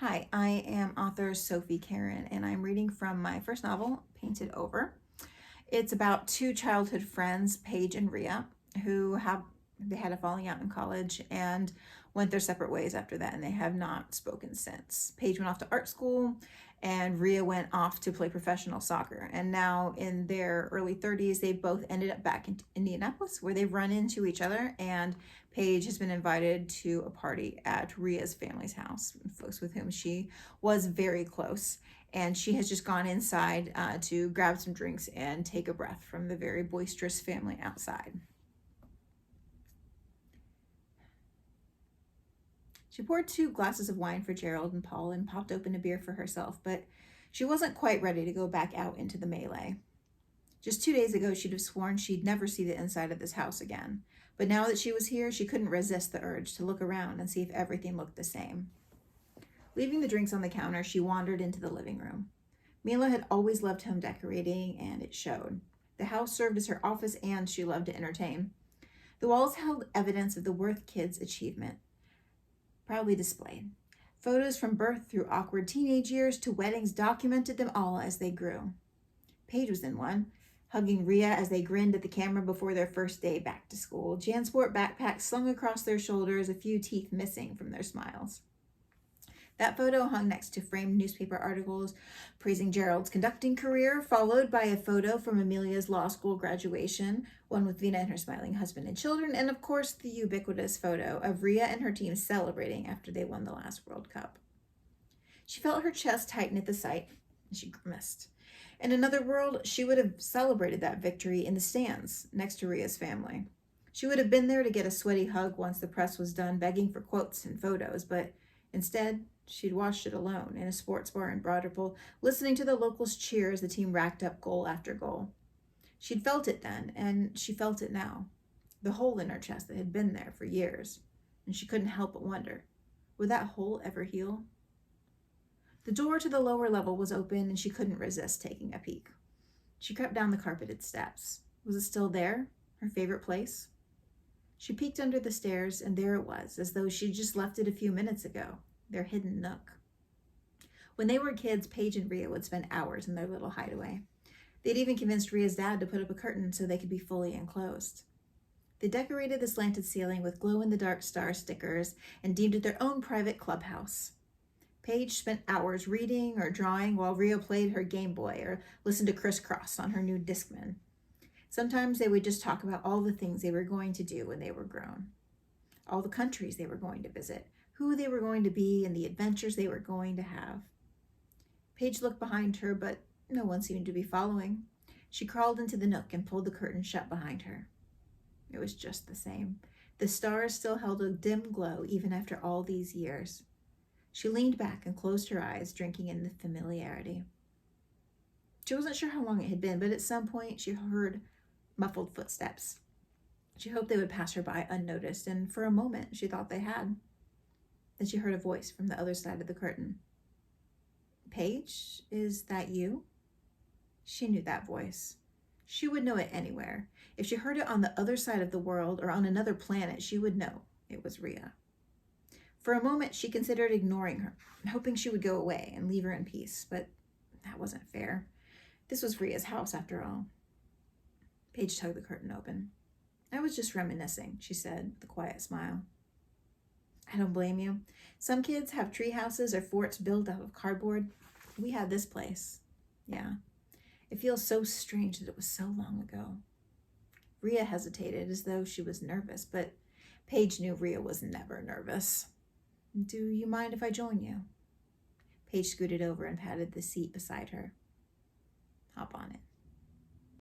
Hi, I am author Sofi Keren, and I'm reading from my first novel, Painted Over. It's about two childhood friends, Paige and Rhea, who had a falling out in college and went their separate ways after that, and they have not spoken since. Paige went off to art school, and Rhea went off to play professional soccer. And now, in their early 30s, they both ended up back in Indianapolis, where they've run into each other. And Paige has been invited to a party at Rhea's family's house, folks with whom she was very close. And she has just gone inside to grab some drinks and take a breath from the very boisterous family outside. She poured 2 glasses of wine for Gerald and Paul and popped open a beer for herself, but she wasn't quite ready to go back out into the melee. Just 2 days ago, she'd have sworn she'd never see the inside of this house again. But now that she was here, she couldn't resist the urge to look around and see if everything looked the same. Leaving the drinks on the counter, she wandered into the living room. Mila had always loved home decorating, and it showed. The house served as her office, and she loved to entertain. The walls held evidence of the Worth kids' achievement, proudly displayed. Photos from birth through awkward teenage years to weddings documented them all as they grew. Paige was in one, hugging Rhea as they grinned at the camera before their first day back to school. JanSport backpacks slung across their shoulders, a few teeth missing from their smiles. That photo hung next to framed newspaper articles praising Gerald's conducting career, followed by a photo from Amelia's law school graduation, one with Vina and her smiling husband and children, and of course the ubiquitous photo of Rhea and her team celebrating after they won the last World Cup. She felt her chest tighten at the sight, and she grimaced. In another world, she would have celebrated that victory in the stands next to Rhea's family. She would have been there to get a sweaty hug once the press was done begging for quotes and photos, but instead, she'd watched it alone in a sports bar in Broderpool, listening to the locals cheer as the team racked up goal after goal. She'd felt it then, and she felt it now. The hole in her chest that had been there for years. And she couldn't help but wonder, would that hole ever heal? The door to the lower level was open, and she couldn't resist taking a peek. She crept down the carpeted steps. Was it still there, her favorite place? She peeked under the stairs, and there it was, as though she'd just left it a few minutes ago. Their hidden nook. When they were kids, Paige and Rhea would spend hours in their little hideaway. They'd even convinced Rhea's dad to put up a curtain so they could be fully enclosed. They decorated the slanted ceiling with glow-in-the-dark star stickers and deemed it their own private clubhouse. Paige spent hours reading or drawing while Rhea played her Game Boy or listened to Criss Cross on her new Discman. Sometimes they would just talk about all the things they were going to do when they were grown. All the countries they were going to visit, who they were going to be, and the adventures they were going to have. Paige looked behind her, but no one seemed to be following. She crawled into the nook and pulled the curtain shut behind her. It was just the same. The stars still held a dim glow even after all these years. She leaned back and closed her eyes, drinking in the familiarity. She wasn't sure how long it had been, but at some point she heard muffled footsteps. She hoped they would pass her by unnoticed, and for a moment she thought they had. Then she heard a voice from the other side of the curtain. Paige, is that you? She knew that voice. She would know it anywhere. If she heard it on the other side of the world or on another planet, she would know it was Rhea. For a moment, she considered ignoring her, hoping she would go away and leave her in peace, but that wasn't fair. This was Rhea's house, after all. Paige tugged the curtain open. I was just reminiscing, she said with a quiet smile. I don't blame you. Some kids have tree houses or forts built out of cardboard. We had this place. Yeah. It feels so strange that it was so long ago. Rhea hesitated as though she was nervous, but Paige knew Rhea was never nervous. Do you mind if I join you? Paige scooted over and patted the seat beside her. Hop on it.